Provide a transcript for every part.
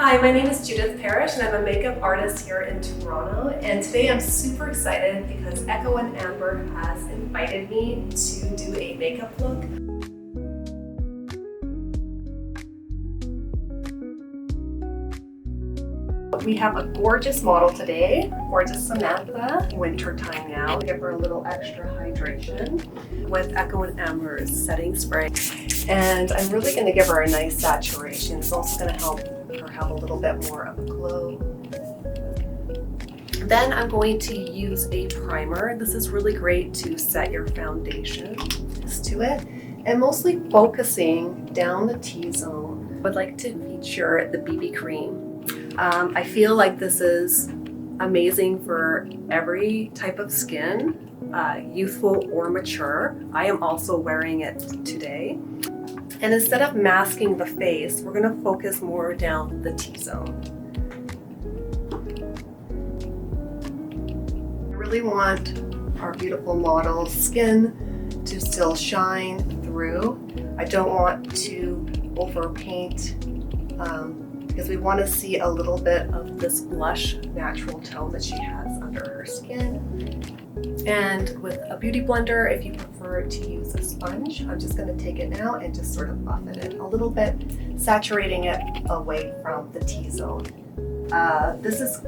Hi, my name is Judith Parrish and I'm a makeup artist here in Toronto, and today I'm super excited because Echo&Ember has invited me to do a makeup look. We have a gorgeous model today, gorgeous Samantha, winter time now. Give her a little extra hydration with Echo&Ember's setting spray. And I'm really going to give her a nice saturation. It's also going to help her have a little bit more of a glow. Then I'm going to use a primer. This is really great to set your foundation to it, and mostly focusing down the T-zone. I would like to feature the BB cream. I feel like this is amazing for every type of skin, youthful or mature. I am also wearing it today. And instead of masking the face, we're going to focus more down the T-zone. I really want our beautiful model's skin to still shine through. I don't want to overpaint because we want to see a little bit of this blush natural tone that she has under her skin. And with a beauty blender, if you prefer to use a sponge, I'm just going to take it now and just sort of buff it in a little bit, saturating it away from the T-zone. This is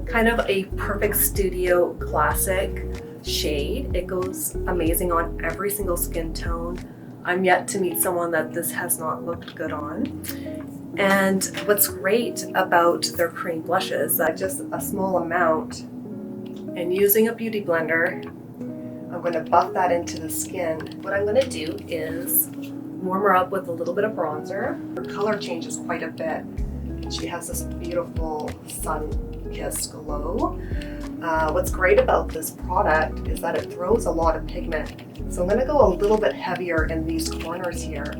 kind of a perfect studio classic shade. It goes amazing on every single skin tone. I'm yet to meet someone that this has not looked good on. And what's great about their cream blushes, just a small amount, and using a beauty blender, I'm going to buff that into the skin. What I'm going to do is warm her up with a little bit of bronzer. Her color changes quite a bit. She has this beautiful sun-kissed glow. What's great about this product is that it throws a lot of pigment. So I'm going to go a little bit heavier in these corners here.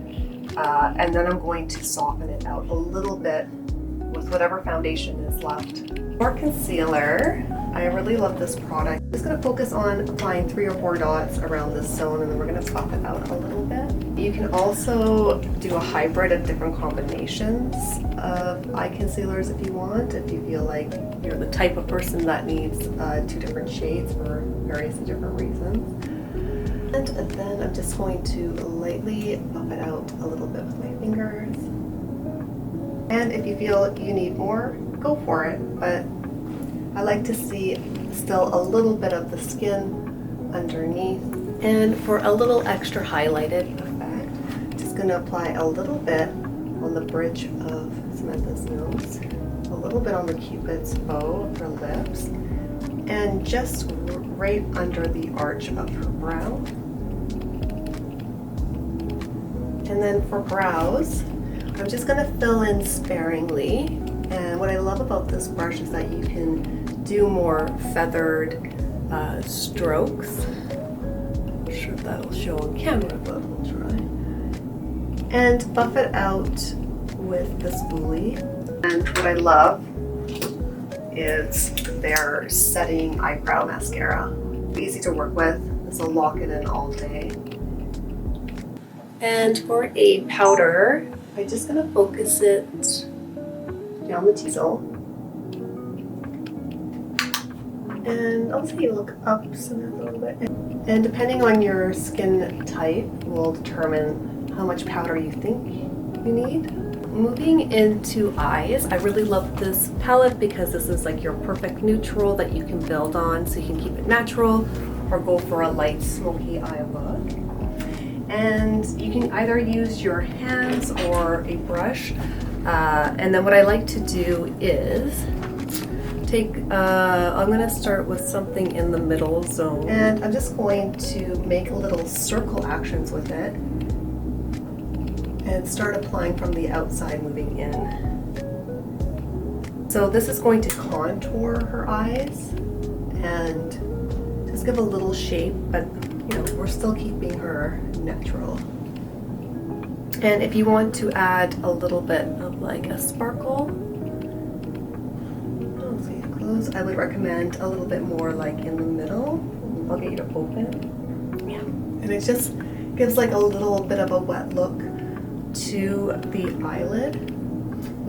And then I'm going to soften it out a little bit with whatever foundation is left. For concealer, I really love this product. I'm just going to focus on applying 3 or 4 dots around this zone, and then we're going to buff it out a little bit. You can also do a hybrid of different combinations of eye concealers if you want, if you feel like you're the type of person that needs 2 different shades for various different reasons. And then I'm just going to lightly buff it out a little bit with my fingers. And if you feel you need more, go for it. But I like to see still a little bit of the skin underneath. And for a little extra highlighted effect, just going to apply a little bit on the bridge of Samantha's nose, a little bit on the Cupid's bow of her lips, and just right under the arch of her brow. And then for brows, I'm just going to fill in sparingly. And what I love about this brush is that you can do more feathered strokes. I'm not sure if that'll show on camera, but we'll try. And buff it out with the spoolie. And what I love is their setting eyebrow mascara. Easy to work with. This will lock it in all day. And for a powder, I'm just going to focus it down the T-zone. And I'll say look up Samantha a little bit. And depending on your skin type will determine how much powder you think you need. Moving into eyes, I really love this palette because this is like your perfect neutral that you can build on, so you can keep it natural or go for a light smoky eye look. And you can either use your hands or a brush. And then what I like to do is I'm going to start with something in the middle zone. And I'm just going to make little circle actions with it and start applying from the outside, moving in. So this is going to contour her eyes and just give a little shape, but we're still keeping her natural. And if you want to add a little bit of like a sparkle, I would recommend a little bit more like in the middle. I'll get you to open. Yeah. And it just gives like a little bit of a wet look to the eyelid.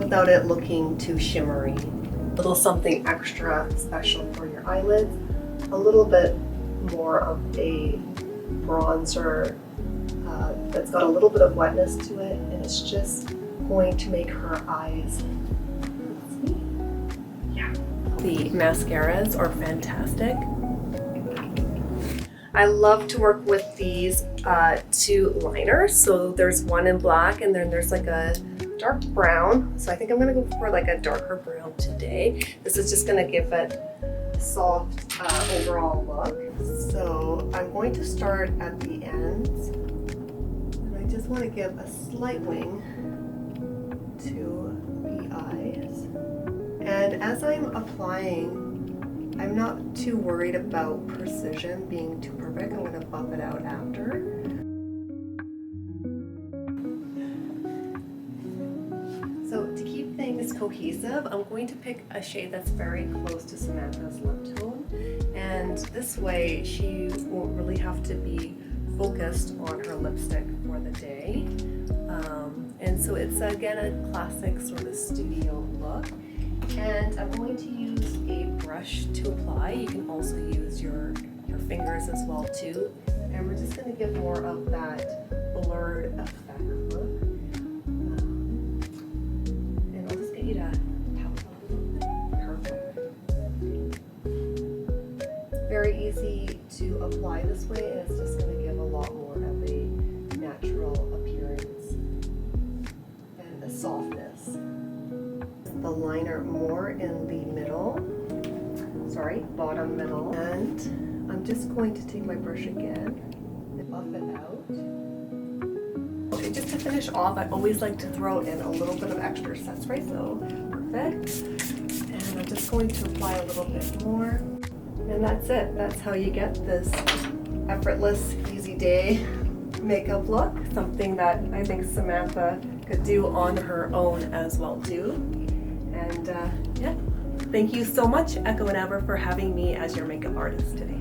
without it looking too shimmery. A little something extra special for your eyelids. A little bit more of a bronzer that's got a little bit of wetness to it, and it's just going to make her eyes. Yeah. The mascaras are fantastic. I love to work with these two liners. So there's one in black and then there's like a dark brown. So I think I'm gonna go for like a darker brown today. This is just gonna give it a soft overall look. So I'm going to start at the ends. And I just wanna give a slight wing to the eyes. And as I'm applying, I'm not too worried about precision being too perfect. I'm going to buff it out after. So to keep things cohesive, I'm going to pick a shade that's very close to Samantha's lip tone. And this way she won't really have to be focused on her lipstick for the day. And so it's again a classic sort of studio look. And I'm going to use a brush to apply. You can also use your fingers as well too. And we're just going to give more of that blurred effect look. And I'll just get you to tap a little bit. Perfect. Very easy to apply this way, and it's just going to give a lot more of a natural appearance and a softness. The liner more in the middle, bottom middle, and I'm just going to take my brush again and buff it out. Okay, just to finish off, I always like to throw in a little bit of extra set spray, so perfect. And I'm just going to apply a little bit more, and that's it. That's how you get this effortless, easy day makeup look, something that I think Samantha could do on her own as well too. And yeah, thank you so much, Echo&Ember, for having me as your makeup artist today.